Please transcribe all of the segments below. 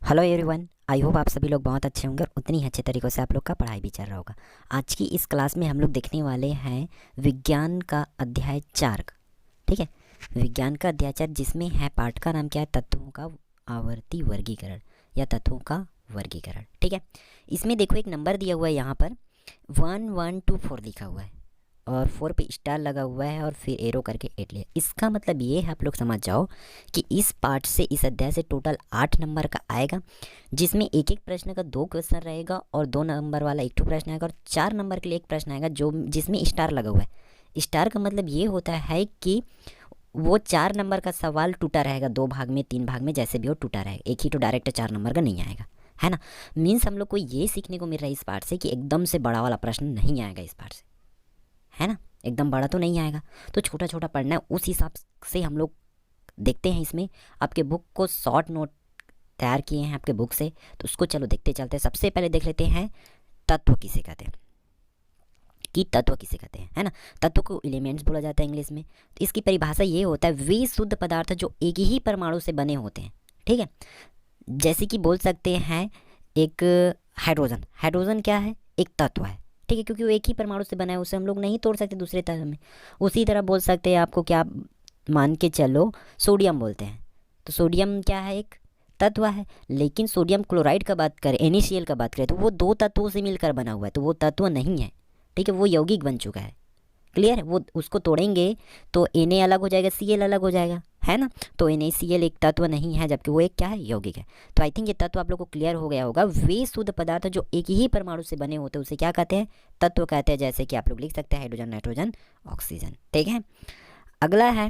Hello everyone, I hope आप सभी लोग बहुत अच्छे होंगे और उतनी ही अच्छे तरीक़ों से आप लोग का पढ़ाई भी चल रहा होगा। आज की इस क्लास में हम लोग देखने वाले हैं विज्ञान का अध्याय 4 का। ठीक है, विज्ञान का अध्याय 4 जिसमें है पाठ का नाम क्या है, तत्वों का आवर्ती वर्गीकरण या तत्वों का वर्गीकरण। ठीक है, इसमें देखो एक नंबर दिया हुआ है, यहाँ पर 1 1 2 4 लिखा हुआ है और 4 पे स्टार लगा हुआ है और फिर एरो करके 8 लिया। इसका मतलब ये है, आप लोग समझ जाओ कि इस पार्ट से, इस अध्याय से टोटल 8 नंबर का आएगा, जिसमें एक एक प्रश्न का 2 क्वेश्चन रहेगा और 2 नंबर वाला एक प्रश्न आएगा और 4 नंबर के लिए एक प्रश्न आएगा जो जिसमें स्टार लगा हुआ है। स्टार का मतलब ये होता है कि वो 4 नंबर का सवाल टूटा रहेगा, 2 भाग में 3 भाग में जैसे भी हो टूटा रहेगा, एक ही तो डायरेक्ट 4 नंबर का नहीं आएगा, है ना। मीन्स हम लोग को ये सीखने को मिल रहा है इस पार्ट से कि एकदम से बड़ा वाला प्रश्न नहीं आएगा इस पार्ट से, है ना। एकदम बड़ा तो नहीं आएगा, तो छोटा छोटा पढ़ना है। उस हिसाब से हम लोग देखते हैं। इसमें आपके बुक को शॉर्ट नोट तैयार किए हैं आपके बुक से, तो उसको चलो देखते चलते हैं। सबसे पहले देख लेते हैं तत्व किसे कहते हैं, कि तत्व किसे कहते हैं, है ना। तत्व को एलिमेंट्स बोला जाता है इंग्लिश में। तो इसकी परिभाषा ये होता है, वे शुद्ध पदार्थ जो एक ही परमाणु से बने होते हैं। ठीक है, जैसे कि बोल सकते हैं एक हाइड्रोजन। हाइड्रोजन क्या है, एक तत्व है। ठीक है, क्योंकि वो एक ही परमाणु से बना है, उसे हम लोग नहीं तोड़ सकते दूसरे तत्व में। उसी तरह बोल सकते हैं आपको, क्या मान के चलो सोडियम बोलते हैं, तो सोडियम क्या है, एक तत्व है। लेकिन सोडियम क्लोराइड का बात करें, NaCl का बात करें, तो वो 2 तत्वों से मिलकर बना हुआ है, तो वो तत्व नहीं है। ठीक है, वो यौगिक बन चुका है। क्लियर है, वो उसको तोड़ेंगे तो Na अलग हो जाएगा, Cl अलग हो जाएगा, है ना। तो NaCl एक तत्व नहीं है, जबकि वो एक क्या है, यौगिक है। तो आई थिंक ये तत्व आप लोग को क्लियर हो गया होगा। वे शुद्ध पदार्थ जो एक ही परमाणु से बने होते हैं उसे क्या कहते हैं, तत्व कहते हैं। जैसे कि आप लोग लिख सकते हैं हाइड्रोजन, नाइट्रोजन, ऑक्सीजन। ठीक है, अगला है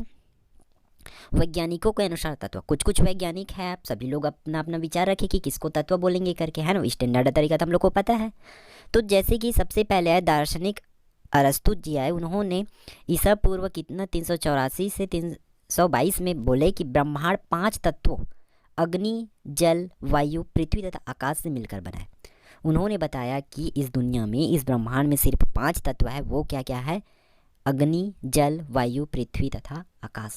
वैज्ञानिकों के अनुसार तत्व। कुछ कुछ वैज्ञानिक है, आप सभी लोग अपना अपना विचार रखें कि किसको तत्व बोलेंगे करके, है ना। स्टैंडर्ड तरीका तो हम लोग को पता है। तो जैसे कि सबसे पहले है दार्शनिक अरस्तु जी आए, उन्होंने ईसा पूर्व कितना 384 से 322 में बोले कि ब्रह्मांड 5 तत्वों अग्नि, जल, वायु, पृथ्वी तथा आकाश से मिलकर बना है। उन्होंने बताया कि इस दुनिया में, इस ब्रह्मांड में सिर्फ 5 तत्व है। वो क्या क्या है, अग्नि, जल, वायु, पृथ्वी तथा आकाश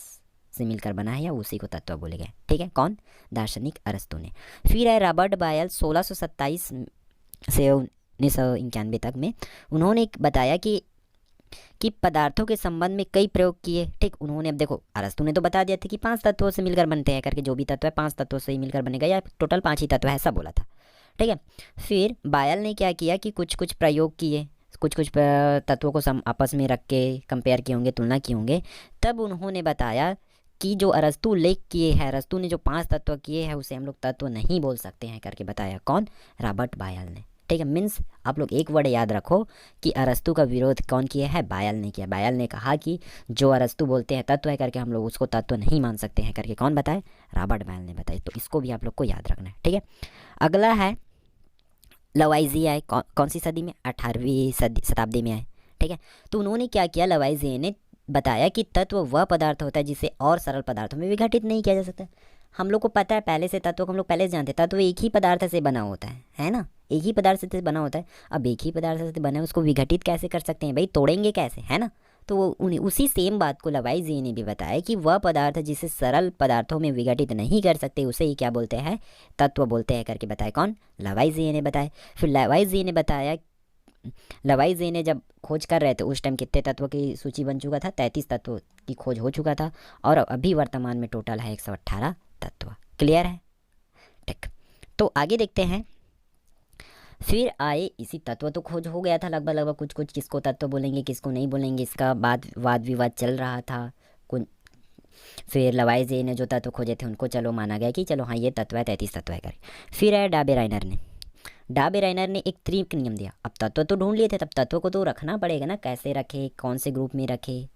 से मिलकर बना है, या उसी को तत्व बोले गए। ठीक है, कौन, दार्शनिक अरस्तु ने। फिर है रॉबर्ट बायल 1627 से 1991 तक में, उन्होंने बताया कि पदार्थों के संबंध में कई प्रयोग किए। ठीक, उन्होंने, अब देखो अरस्तु ने तो बता दिया था कि 5 तत्वों से मिलकर बनते हैं करके, जो भी तत्व है 5 तत्वों से ही मिलकर बनेगा, या टोटल 5 ही तत्व है, ऐसा बोला था। ठीक है, फिर बायल ने क्या किया कि कुछ कुछ प्रयोग किए, कुछ कुछ तत्वों को आपस में रख के कंपेयर किए होंगे, तुलना किए होंगे। तब उन्होंने बताया कि जो अरस्तु उल्लेख किए हैं, अरस्तु ने जो 5 तत्व किए हैं उसे हम लोग तत्व नहीं बोल सकते हैं करके बताया। कौन, रॉबर्ट बायल ने। ठीक है, मीन्स आप लोग एक वर्ड याद रखो कि अरस्तु का विरोध कौन किया है, बायल ने किया। बायल ने कहा कि जो अरस्तु बोलते हैं तत्व है करके, हम लोग उसको तत्व नहीं मान सकते हैं करके। कौन बताए, रॉबर्ट बायल ने बताई। तो इसको भी आप लोग को याद रखना है। ठीक है, अगला है लवाइजिए आए, कौन सी सदी में, 18वीं शताब्दी में आए। ठीक है, तो उन्होंने क्या किया, लवाइजिए ने बताया कि तत्व वह पदार्थ होता है जिसे और सरल पदार्थों में विघटित नहीं किया जा सकता। हम लोग को पता है पहले से, तत्व को हम लोग पहले से जानते हैं, तत्व एक ही पदार्थ से बना होता है ना। एक ही पदार्थ से बना होता है। अब एक ही पदार्थ से बना है, उसको विघटित कैसे कर सकते हैं भाई, तोड़ेंगे कैसे, है ना। तो वो उसी सेम बात को लवाइजिए ने भी बताया कि वह पदार्थ जिसे सरल पदार्थों में विघटित नहीं कर सकते उसे ही क्या बोलते हैं, तत्व बोलते हैं करके बताया। कौन, लवाइजिए ने बताया। फिर लवाइजिए ने बताया, लवाइजिए ने जब खोज कर रहे थे उस टाइम कितने तत्व की सूची बन चुका था, 33 तत्व की खोज हो चुका था, और अभी वर्तमान में टोटल है 118 तत्व। क्लियर है, ठीक। तो आगे देखते हैं। फिर आए, इसी तत्व तो खोज हो गया था लगभग लगभग, कुछ कुछ किसको तत्व बोलेंगे किसको नहीं बोलेंगे, इसका वाद विवाद चल रहा था कुछ। फिर लवाइजिए ने जो तत्व खोजे थे उनको चलो माना गया कि चलो हाँ ये तत्व है, 33 तत्व है करके। फिर आया डाबेराइनर ने। डाबेराइनर ने एक त्रिक नियम दिया। अब तत्व तो ढूंढ लिए थे, तब तत्व को तो रखना पड़ेगा ना, कैसे रखे, कौन से ग्रुप में रखे।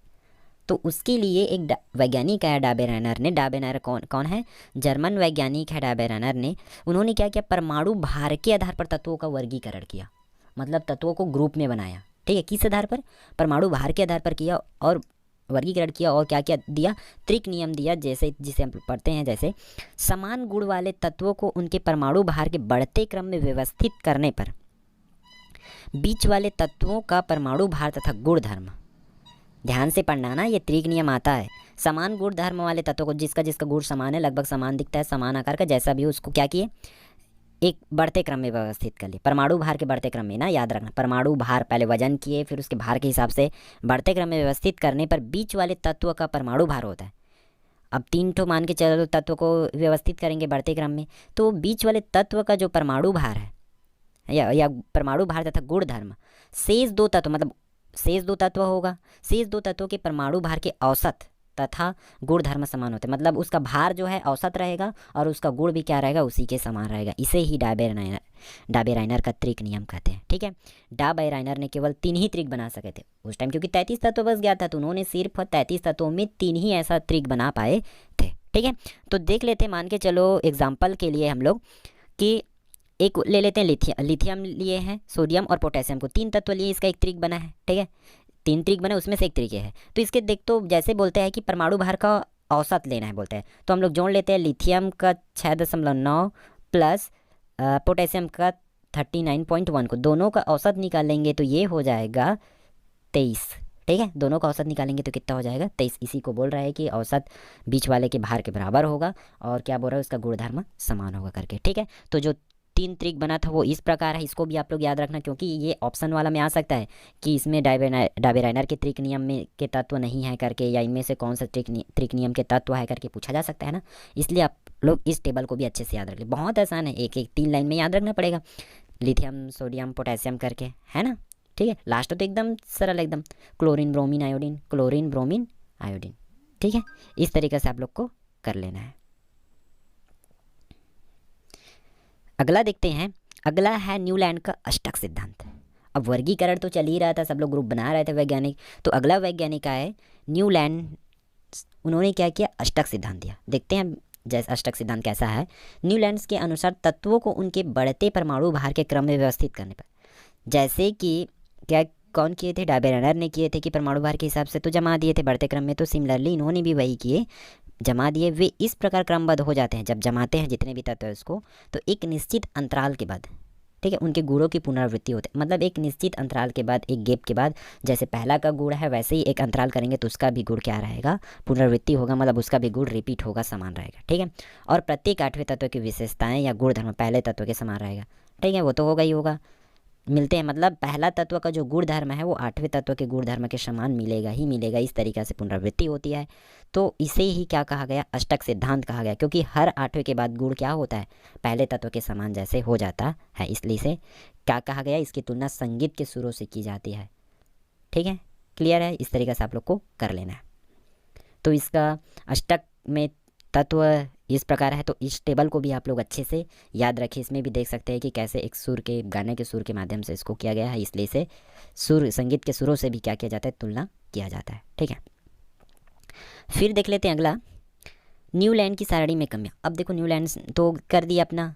तो उसके लिए एक वैज्ञानिक है डाबेराइनर ने। डाबेराइनर कौन है, जर्मन वैज्ञानिक है डाबेराइनर ने। उन्होंने क्या किया, परमाणु भार के आधार पर तत्वों का वर्गीकरण किया, मतलब तत्वों को ग्रुप में बनाया। ठीक है, किस आधार पर, परमाणु भार के आधार पर किया और वर्गीकरण किया। और क्या क्या दिया, त्रिक नियम दिया, जैसे जिसे हम पढ़ते हैं, जैसे समान गुण वाले तत्वों को उनके परमाणु भार के बढ़ते क्रम में व्यवस्थित करने पर बीच वाले तत्वों का परमाणु भार तथा गुण धर्म, ध्यान से पढ़ना ना, ये त्रिक नियम आता है। समान गुण धर्म वाले तत्वों को, जिसका जिसका गुण समान है, लगभग समान दिखता है, समान आकार का, जैसा भी हो, उसको क्या किए, एक बढ़ते क्रम में व्यवस्थित कर लिए, परमाणु भार के बढ़ते क्रम में ना, याद रखना, परमाणु भार पहले वजन किए फिर उसके भार के हिसाब से बढ़ते क्रम में व्यवस्थित करने पर बीच वाले तत्व का परमाणु भार होता है। अब 3 ठो मान के चलो तत्व को व्यवस्थित करेंगे बढ़ते क्रम में, तो बीच वाले तत्व का जो परमाणु भार है या परमाणु भार तथा गुण धर्म, शेष दो तत्व मतलब शेष दो तत्व होगा, शेष दो तत्वों के परमाणु भार के औसत तथा गुण धर्म समान होते हैं, मतलब उसका भार जो है औसत रहेगा और उसका गुण भी क्या रहेगा, उसी के समान रहेगा। इसे ही डाबेराइनर का त्रिक नियम कहते हैं। ठीक है, डाबेराइनर ने केवल 3 ही त्रिक बना सके थे उस टाइम, क्योंकि 33 तत्व बस गया था, तो उन्होंने सिर्फ 33 तत्वों में 3 ही ऐसा त्रिक बना पाए थे। ठीक है, तो देख लेते मान के चलो एग्जाम्पल के लिए हम लोग कि एक ले लेते हैं लिथियम लिए हैं, सोडियम और पोटेशियम को 3 तत्व लिए, इसका एक त्रिक बना है। ठीक है, 3 त्रिक बने, उसमें से एक त्रिक है, तो इसके देख तो जैसे बोलते हैं कि परमाणु भार का औसत लेना है बोलते हैं, तो हम लोग जोड़ लेते हैं लिथियम का 6.9 प्लस पोटेशियम का 39.1 को, दोनों का औसत निकालेंगे तो ये हो जाएगा 23। ठीक है, दोनों का औसत निकालेंगे तो कितना हो जाएगा 23। इसी को बोल रहा है कि औसत बीच वाले के भार के बराबर होगा और क्या बोल रहा है उसका गुणधर्म समान होगा करके। ठीक है, तो जो 3 त्रिक बना था वो इस प्रकार है, इसको भी आप लोग याद रखना, क्योंकि ये ऑप्शन वाला में आ सकता है कि इसमें डाबेराइनर के त्रिक नियम में के तत्व नहीं है करके, या इनमें से कौन सा त्रिक नियम के तत्व है करके पूछा जा सकता है ना, इसलिए आप लोग इस टेबल को भी अच्छे से याद रख लें। बहुत आसान है, एक 3 लाइन में याद रखना पड़ेगा, लिथियम सोडियम पोटेशियम करके, है ना। ठीक है, लास्ट तो एकदम सरल, एकदम chlorine bromine iodine, chlorine bromine iodine. ठीक है, इस तरीके से आप लोग को कर लेना है। अगला देखते हैं, अगला है न्यूलैंड का अष्टक सिद्धांत। अब वर्गीकरण तो चल ही रहा था, सब लोग ग्रुप बना रहे थे वैज्ञानिक, तो अगला वैज्ञानिक है न्यूलैंड, उन्होंने क्या किया, अष्टक सिद्धांत दिया। देखते हैं जैसे अष्टक सिद्धांत कैसा है। न्यूलैंड्स के अनुसार तत्वों को उनके बढ़ते परमाणु भार के क्रम में व्यवस्थित करने पर, जैसे कि क्या कौन किए थे, डाबेराइनर ने किए थे कि परमाणु भार के हिसाब से तो जमा दिए थे बढ़ते क्रम में, तो सिमिलरली इन्होंने भी वही किए, जमा दिए। वे इस प्रकार क्रमबद्ध हो जाते हैं, जब जमाते हैं जितने भी तत्व है उसको, तो एक निश्चित अंतराल के बाद, ठीक है, उनके गुणों की पुनरावृत्ति होती है, मतलब एक निश्चित अंतराल के बाद, एक गैप के बाद, जैसे पहला का गुण है वैसे ही एक अंतराल करेंगे तो उसका भी गुण क्या रहेगा, पुनरावृत्ति होगा, मतलब उसका भी गुण रिपीट होगा, समान रहेगा। ठीक है, और प्रत्येक 8वें तत्व की विशेषताएं या गुण धर्म पहले तत्व के समान रहेगा। ठीक है, वो तो होगा ही होगा, मिलते हैं, मतलब पहला तत्व का जो गुण धर्म है वो 8वें तत्व के गुण धर्म के समान मिलेगा ही मिलेगा, इस तरीक़े से पुनरावृत्ति होती है। तो इसे ही क्या कहा गया, अष्टक सिद्धांत कहा गया, क्योंकि हर 8वें के बाद गुण क्या होता है, पहले तत्व के समान जैसे हो जाता है, इसलिए इसे क्या कहा गया, इसकी तुलना संगीत के सुरों से की जाती है। ठीक है, क्लियर है, इस तरीके से आप लोग को कर लेना है। तो इसका अष्टक में तत्व इस प्रकार है, तो इस टेबल को भी आप लोग अच्छे से याद रखिए। इसमें भी देख सकते हैं कि कैसे एक सुर के गाने के सुर के माध्यम से इसको किया गया है, इसलिए इसे सुर संगीत के सुरों से भी क्या किया जाता है, तुलना किया जाता है। ठीक है, फिर देख लेते हैं अगला, न्यूलैंड की सारणी में कमियां। अब देखो न्यूलैंड तो कर दिया अपना,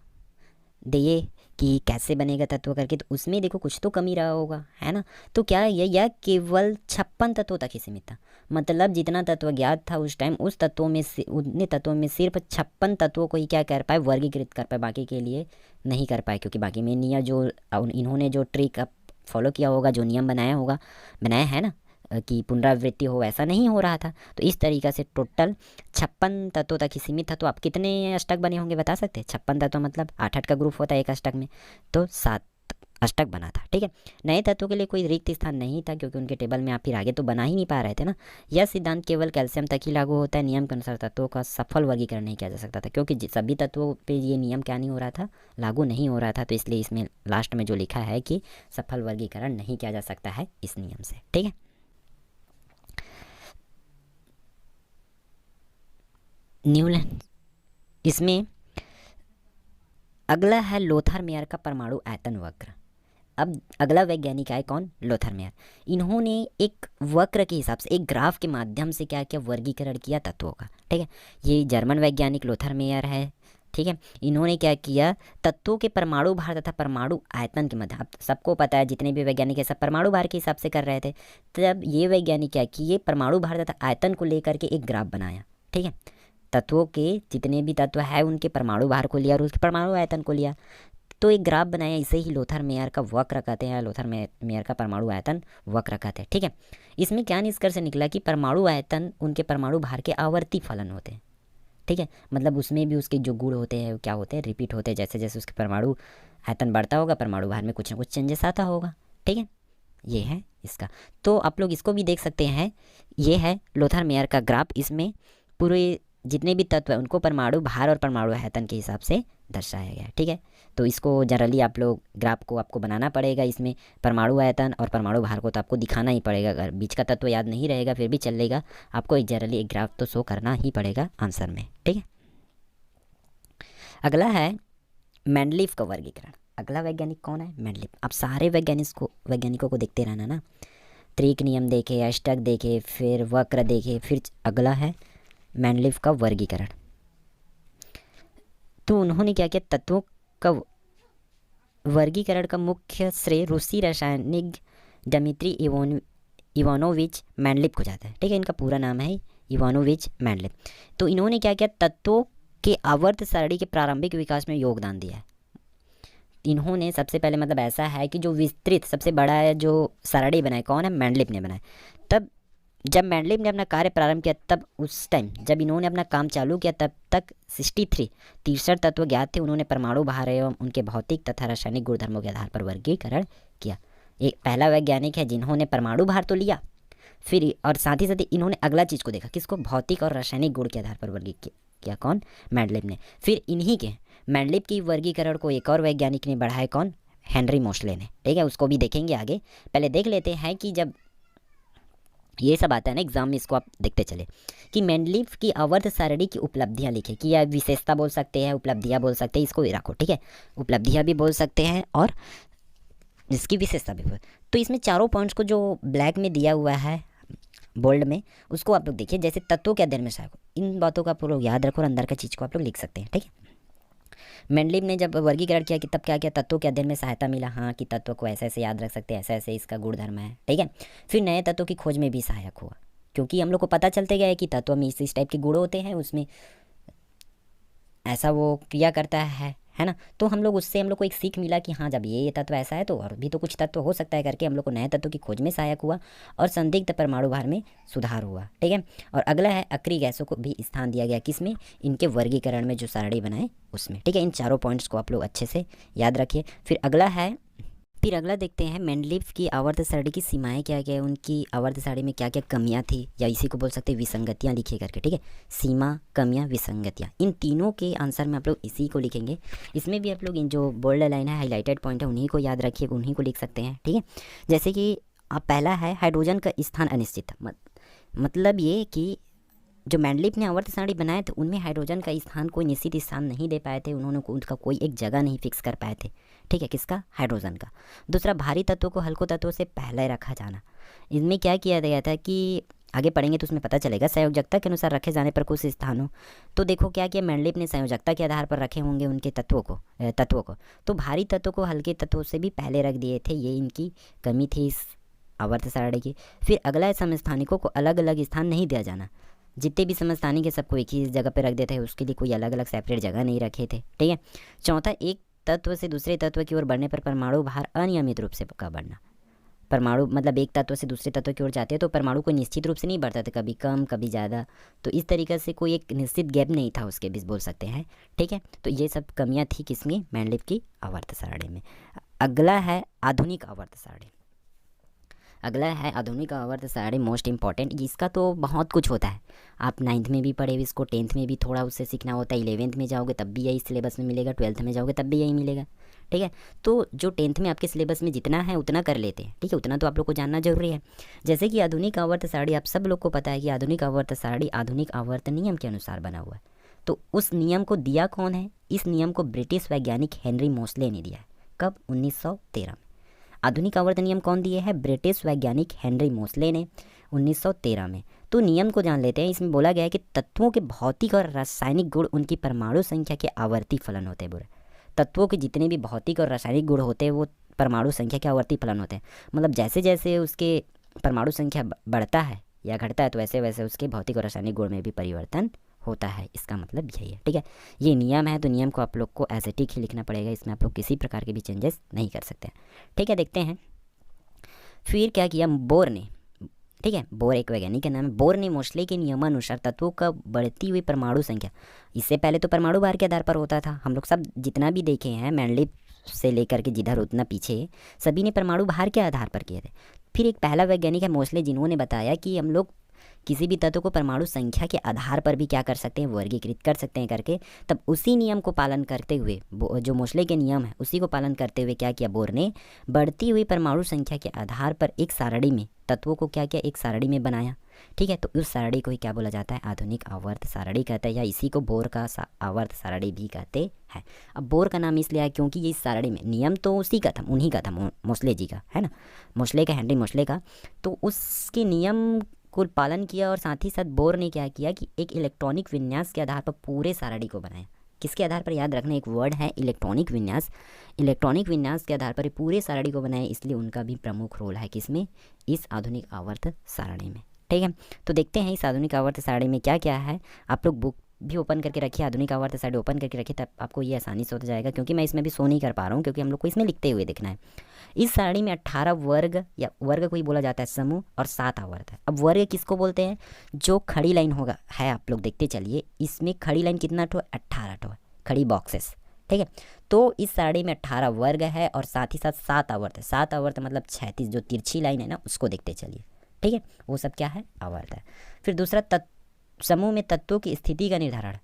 दिए कि कैसे बनेगा तत्व करके, तो उसमें देखो कुछ तो कमी रहा होगा, है ना। तो क्या यह केवल 56 तत्वों तक ही सीमित था, मतलब जितना तत्व ज्ञात था उस टाइम, उस तत्वों में से उतने तत्वों में सिर्फ 56 तत्वों को ही क्या कर पाए, वर्गीकृत कर पाए, बाकी के लिए नहीं कर पाए, क्योंकि बाकी में नियम जो इन्होंने जो ट्रिक फॉलो किया होगा, जो नियम बनाया है ना कि पुनरावृत्ति हो, ऐसा नहीं हो रहा था। तो इस तरीक़े से टोटल 56 तत्वों तक ही सीमित था। तो आप कितने अष्टक बने होंगे बता सकते हैं, 56 तत्व मतलब 8-8 का ग्रुप होता है एक अष्टक में, तो 7 अष्टक बना था। ठीक है, नए तत्वों के लिए कोई रिक्त स्थान नहीं था, क्योंकि उनके टेबल में आप फिर आगे तो बना ही नहीं पा रहे थे ना। यह सिद्धांत केवल कैल्शियम तक ही लागू होता है, नियम के अनुसार तत्वों का सफल वर्गीकरण नहीं किया जा सकता था, क्योंकि सभी तत्वों पे ये नियम क्या नहीं हो रहा था, लागू नहीं हो रहा था। तो इसलिए इसमें लास्ट में जो लिखा है कि सफल वर्गीकरण नहीं किया जा सकता है इस नियम से। ठीक है, न्यूलैंड, इसमें अगला है लोथर मेयर का परमाणु आयतन वक्र। अब अगला वैज्ञानिक है कौन, लोथर मेयर। इन्होंने एक वक्र के हिसाब से, एक ग्राफ के माध्यम से क्या किया, वर्गीकरण किया तत्वों का। ठीक है, ये जर्मन वैज्ञानिक लोथर मेयर है। ठीक है, इन्होंने क्या किया, तत्वों के परमाणु भार तथा परमाणु आयतन के मध्य, अब सबको पता है जितने भी वैज्ञानिक है सब परमाणु भार के हिसाब से कर रहे थे, तब ये वैज्ञानिक क्या किए, परमाणु भार तथा आयतन को लेकर के एक ग्राफ बनाया। ठीक है, तत्वों के जितने भी तत्व है उनके परमाणु भार को लिया और उसके परमाणु आयतन को लिया, तो एक ग्राफ बनाया। इसे ही लोथर मेयर का वक्र कहते हैं, लोथर मेयर का परमाणु आयतन वक्र कहते हैं। ठीक है, इसमें क्या निष्कर्ष निकला कि परमाणु आयतन उनके परमाणु भार के आवर्ती फलन होते हैं। ठीक है, मतलब उसमें भी उसके जो गुण होते हैं वो क्या होते हैं, रिपीट होते हैं। जैसे जैसे उसके परमाणु आयतन बढ़ता होगा, परमाणु भार में कुछ ना कुछ चेंजेस आता होगा। ठीक है, ये है इसका। तो आप लोग इसको भी देख सकते हैं, ये है लोथर मेयर का ग्राफ। इसमें पूरे जितने भी तत्व हैं उनको परमाणु भार और परमाणु आयतन के हिसाब से दर्शाया गया है। ठीक है, तो इसको जनरली आप लोग ग्राफ को आपको बनाना पड़ेगा। इसमें परमाणु आयतन और परमाणु भार को तो आपको दिखाना ही पड़ेगा। अगर बीच का तत्व याद नहीं रहेगा फिर भी चलेगा, आपको एक जनरली एक ग्राफ तो शो करना ही पड़ेगा आंसर में। ठीक है, अगला है मेंडलीफ का वर्गीकरण। अगला वैज्ञानिक कौन है? मेंडलीफ। आप सारे वैज्ञानिकों को देखते रहना ना, त्रिक नियम देखे, अष्टक देखे, फिर वक्र देखे, फिर अगला है मेंडलीफ का वर्गीकरण। तो उन्होंने क्या किया, तत्वों का वर्गीकरण का मुख्य श्रेय रूसी रासायनिक डिमित्री इवानोविच मेंडलीफ को जाता है। ठीक है, इनका पूरा नाम है इवानोविच मेंडलीफ। तो इन्होंने क्या किया, तत्वों के आवर्त सारणी के प्रारंभिक विकास में योगदान दिया है। इन्होंने सबसे पहले मतलब ऐसा है कि जो विस्तृत सबसे बड़ा जो सारणी बनाए कौन है, मेंडलीफ ने बनाया। तब जब मेंडलीफ ने अपना कार्य प्रारंभ किया, तब उस टाइम जब इन्होंने अपना काम चालू किया तब तक 63 तत्व ज्ञात थे। उन्होंने परमाणु भार एवं उनके भौतिक तथा रासायनिक गुणधर्मों के आधार पर वर्गीकरण किया। एक पहला वैज्ञानिक है जिन्होंने परमाणु भार तो लिया, फिर और साथ ही इन्होंने अगला चीज़ को देखा, किसको, भौतिक और रासायनिक गुण के आधार पर वर्गीकृत किया। कौन? मेंडलीफ ने। फिर इन्हीं के मेंडलीफ की वर्गीकरण को एक और वैज्ञानिक ने बढ़ाया, कौन? हेनरी मोसले ने। ठीक है, उसको भी देखेंगे आगे। पहले देख लेते हैं कि जब ये सब आता है ना एग्जाम में, इसको आप देखते चले कि मेंडलीफ की आवर्त सारणी की उपलब्धियां लिखे, कि यह विशेषता बोल सकते हैं, उपलब्धियां बोल सकते हैं, इसको भी रखो। ठीक है, उपलब्धियां भी बोल सकते हैं और इसकी विशेषता भी बोल। तो इसमें चारों पॉइंट्स को जो ब्लैक में दिया हुआ है बोल्ड में, उसको आप लोग देखिए। जैसे तत्वों के अध्ययन में सहायक, इन बातों का आप लोग याद रखो और अंदर का चीज़ को आप लोग लिख सकते हैं। ठीक है, मेंडलीफ ने जब वर्गीकरण किया कि तब क्या किया, तत्वों के अध्ययन में सहायता मिला, हाँ कि तत्व को ऐसे ऐसे याद रख सकते हैं, ऐसे ऐसे इसका गुणधर्म है। ठीक है, फिर नए तत्वों की खोज में भी सहायक हुआ, क्योंकि हम लोग को पता चलते गया है कि तत्व में इस टाइप के गुण होते हैं, उसमें ऐसा वो क्रिया करता है ना। तो हम लोग उससे हम लोग को एक सीख मिला कि हाँ जब ये तत्व ऐसा है तो और भी तो कुछ तत्व हो सकता है करके हम लोग को नए तत्वों की खोज में सहायक हुआ और संदिग्ध परमाणु भार में सुधार हुआ। ठीक है, और अगला है अक्रिय गैसों को भी स्थान दिया गया, किसमें? इनके वर्गीकरण में जो सारणी बनाए उसमें। ठीक है, इन चारों पॉइंट्स को आप लोग अच्छे से याद रखिए। फिर अगला देखते हैं मेंडलीफ की आवर्त सारणी की सीमाएं क्या क्या है, उनकी आवर्त सारणी में क्या क्या कमियां थी, या इसी को बोल सकते हैं विसंगतियां लिखिए करके। ठीक है, सीमा, कमियां, विसंगतियां, इन तीनों के आंसर में आप लोग इसी को लिखेंगे। इसमें भी आप लोग इन जो बोल्ड लाइन है, हाईलाइटेड पॉइंट है, उन्हीं को याद रखिए, उन्हीं को लिख सकते हैं। ठीक है, जैसे कि पहला है हाइड्रोजन का स्थान अनिश्चित। मतलब ये कि जो मेंडलीफ ने आवर्त सारणी बनाए थे उनमें हाइड्रोजन का स्थान कोई निश्चित स्थान नहीं दे पाए थे, उन्होंने उनका कोई एक जगह नहीं फिक्स कर पाए थे। ठीक है, किसका? हाइड्रोजन का। दूसरा, भारी तत्वों को हल्कों तत्वों से पहले रखा जाना। इनमें क्या किया गया था कि आगे पढ़ेंगे तो उसमें पता चलेगा, संयोजकता के अनुसार रखे जाने पर कुछ स्थानों। तो देखो क्या किया, मेंडलीफ ने संयोजकता के आधार पर रखे होंगे उनके तत्वों को। तो भारी तत्वों को हल्के तत्वों से भी पहले रख दिए थे, ये इनकी कमी थी इस आवर्त सारणी की। फिर अगला है समस्थानिकों को अलग अलग स्थान नहीं दिया जाना। जितने भी समस्थानिक है सबको एक ही जगह पे रख देते हैं, उसके लिए कोई अलग अलग सेपरेट जगह नहीं रखे थे। ठीक है, चौथा, एक तत्व से दूसरे तत्व की ओर बढ़ने पर परमाणु भार अनियमित रूप से का बढ़ना। परमाणु मतलब एक तत्व से दूसरे तत्व की ओर जाते हैं तो परमाणु कोई निश्चित रूप से नहीं बढ़ता था, कभी कम कभी ज़्यादा। तो इस तरीके से कोई एक निश्चित गैप नहीं था उसके बीच, बोल सकते हैं। ठीक है, तो ये सब कमियां थी किसमें? मेंडलीफ की आवर्त सारणी में। अगला है आधुनिक आवर्त सारणी। अगला है आधुनिक आवर्त सारणी, मोस्ट इंपॉर्टेंट। इसका तो बहुत कुछ होता है, आप 9th में भी पढ़े, इसको 10th में भी थोड़ा उससे सीखना होता है, 11th में जाओगे तब भी यही सिलेबस में मिलेगा, 12th में जाओगे तब भी यही मिलेगा। ठीक है, तो जो 10th में आपके सिलेबस में जितना है उतना कर लेते हैं। ठीक है, उतना तो आप लोग को जानना जरूरी है। जैसे कि आधुनिक आवर्त सारणी, आप सब लोग को पता है कि आधुनिक आवर्त सारणी आधुनिक आवर्त नियम के अनुसार बना हुआ है। तो उस नियम को दिया कौन है? इस नियम को ब्रिटिश वैज्ञानिक हेनरी मोसले ने दिया है। कब? 1913 में। आधुनिक आवर्त नियम कौन दिए है? ब्रिटिश वैज्ञानिक हेनरी मोसले ने 1913 में। तो नियम को जान लेते हैं। इसमें बोला गया है कि तत्वों के भौतिक और रासायनिक गुण उनकी परमाणु संख्या के आवर्ती फलन होते हैं। बुरे तत्वों के जितने भी भौतिक और रासायनिक गुण होते हैं वो परमाणु संख्या के आवर्ती फलन होते हैं। मतलब जैसे जैसे उसके परमाणु संख्या बढ़ता है या घटता है तो वैसे वैसे उसके भौतिक और रासायनिक गुण में भी परिवर्तन होता है। इसका मतलब यही है। ठीक है, ये नियम है तो नियम को आप लोग को एज ए टिक ही लिखना पड़ेगा, इसमें आप लोग किसी प्रकार के भी चेंजेस नहीं कर सकते हैं। ठीक है, देखते हैं फिर क्या किया बोर ने। ठीक है। बोर एक वैज्ञानिक का नाम है। बोर ने मोस्ले के नियमानुसार तत्वों का बढ़ती हुई परमाणु संख्या, इससे पहले तो परमाणु भार के आधार पर होता था, हम लोग सब जितना भी देखे हैं मेंडलीव से लेकर के जिधर उतना पीछे सभी ने परमाणु भार के आधार पर किए थे। फिर एक पहला वैज्ञानिक है मोस्ले, जिन्होंने बताया कि हम लोग किसी भी तत्व को परमाणु संख्या के आधार पर भी क्या कर सकते हैं, वर्गीकृत कर सकते हैं करके। तब उसी नियम को पालन करते हुए, जो मोस्ले के नियम है उसी को पालन करते हुए क्या किया बोर ने, बढ़ती हुई परमाणु संख्या के आधार पर एक सारणी में तत्वों को क्या किया, एक सारणी में बनाया। ठीक है, तो उस सारणी को ही क्या बोला जाता है, आधुनिक आवर्त सारणी कहते हैं, या इसी को बोर का आवर्त सारणी भी कहते हैं। अब बोर का नाम इसलिए है क्योंकि ये इस सारणी में, नियम तो उसी का था, उन्हीं का था, मोस्ले जी का है ना, मोस्ले का, हेनरी मोस्ले का। तो उसके नियम को पालन किया और साथ ही साथ बोर ने क्या किया कि एक इलेक्ट्रॉनिक विन्यास के आधार पर पूरे सारणी को बनाया। किसके आधार पर, याद रखना एक वर्ड है इलेक्ट्रॉनिक विन्यास। इलेक्ट्रॉनिक विन्यास के आधार पर पूरे सारणी को बनाया, इसलिए उनका भी प्रमुख रोल है किसमें, इस आधुनिक आवर्त सारणी में। ठीक है, तो देखते हैं इस आधुनिक आवर्त सारणी में क्या क्या है। आप लोग बुक भी ओपन करके रखिए, आधुनिक आवर्त सारणी ओपन करके रखिए, तब आपको ये आसानी से होता जाएगा, क्योंकि मैं इसमें भी शो नहीं कर पा रहा हूँ क्योंकि हम लोग को इसमें लिखते हुए देखना है। इस सारणी में 18 वर्ग, या वर्ग को ही बोला जाता है समूह, और 7 आवर्त है। अब वर्ग किसको बोलते हैं, जो खड़ी लाइन होगा है, आप लोग देखते चलिए, इसमें खड़ी लाइन कितना ठो, 18 ठो है, खड़ी बॉक्सेस। ठीक है, तो इस सारणी में 18 वर्ग है और साथ ही साथ 7 आवर्त है। 7 आवर्त मतलब 36, जो तिरछी लाइन है ना उसको देखते चलिए। ठीक है, वो सब क्या है, आवर्त है। फिर दूसरा समूह में तत्वों की स्थिति का निर्धारण।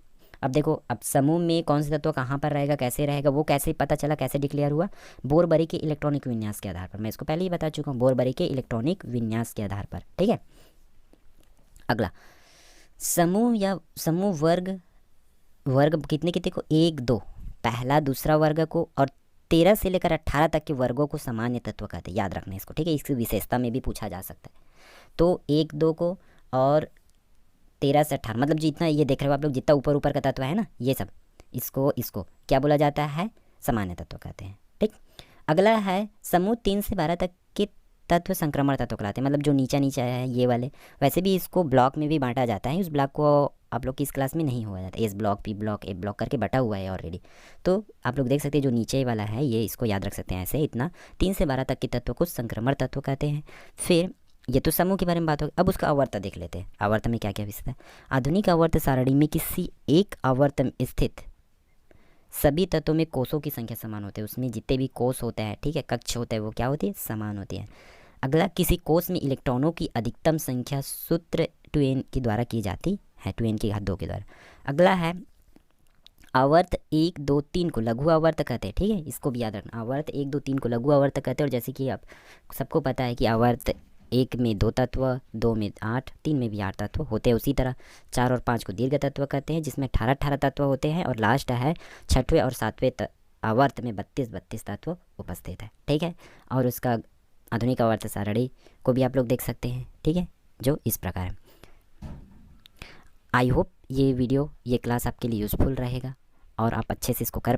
अब देखो, अब समूह में कौन से तत्व कहाँ पर रहेगा, कैसे रहेगा, वो कैसे पता चला, कैसे डिक्लेयर हुआ, बोर-बरी के इलेक्ट्रॉनिक विन्यास के आधार पर। मैं इसको पहले ही बता चुका हूँ, बोर-बरी के इलेक्ट्रॉनिक विन्यास के आधार पर। ठीक है, अगला समूह या समूह वर्ग, वर्ग कितने कितने को, 1 2, पहला दूसरा वर्ग को, और 13 से लेकर 18 तक के वर्गों को सामान्य तत्व कहते हैं। याद रखना इसको, ठीक है, इसकी विशेषता में भी पूछा जा सकता है। तो 1 2 को और 13 से 18, मतलब जितना ये देख रहे हो आप लोग, जितना ऊपर ऊपर का तत्व है ना, ये सब, इसको क्या बोला जाता है, सामान्य तत्व कहते हैं। ठीक, अगला है समूह 3 से 12 तक के तत्व संक्रमण तत्व कहलाते हैं, मतलब जो नीचा है ये वाले। वैसे भी इसको ब्लॉक में भी बांटा जाता है, उस ब्लॉक को आप लोग की इस क्लास में नहीं हुआ जाता, एस ब्लॉक, पी ब्लॉक, ए ब्लॉक करके बटा हुआ है ऑलरेडी। तो आप लोग देख सकते हैं जो नीचे वाला है ये, इसको याद रख सकते हैं ऐसे, इतना 3 से 12 तक के तत्व को संक्रमण तत्व कहते हैं। फिर ये तो समूह के बारे में बात होगी, अब उसका आवर्त देख लेते हैं। आवर्त में क्या क्या विषय है। आधुनिक आवर्त सारणी में किसी एक आवर्त में स्थित सभी तत्वों में कोषों की संख्या समान होती है, उसमें जितने भी कोष होते हैं, ठीक है, कक्ष होते हैं, वो क्या होती है, समान होती है। अगला, किसी कोष में इलेक्ट्रॉनों की अधिकतम संख्या सूत्र 2n के द्वारा की जाती है, 2n की घात 2 के द्वारा। अगला है आवर्त 1 2 3 को लघु आवर्त कहते हैं। ठीक है, इसको भी याद रखना, आवर्त 1 2 3 को लघु आवर्त कहते हैं। और जैसे कि आप सबको पता है कि आवर्त 1 में 2 तत्व, 2 में 8, 3 में भी 8 तत्व होते हैं। उसी तरह 4 और 5 को दीर्घ तत्व कहते हैं, जिसमें 18 तत्व होते हैं। और लास्ट है 6वें और 7वें आवर्त में 32 तत्व उपस्थित है। ठीक है, और उसका आधुनिक आवर्त सारणी को भी आप लोग देख सकते हैं। ठीक है, जो इस प्रकार है। आई होप ये वीडियो, ये क्लास आपके लिए यूज़फुल रहेगा और आप अच्छे से इसको कर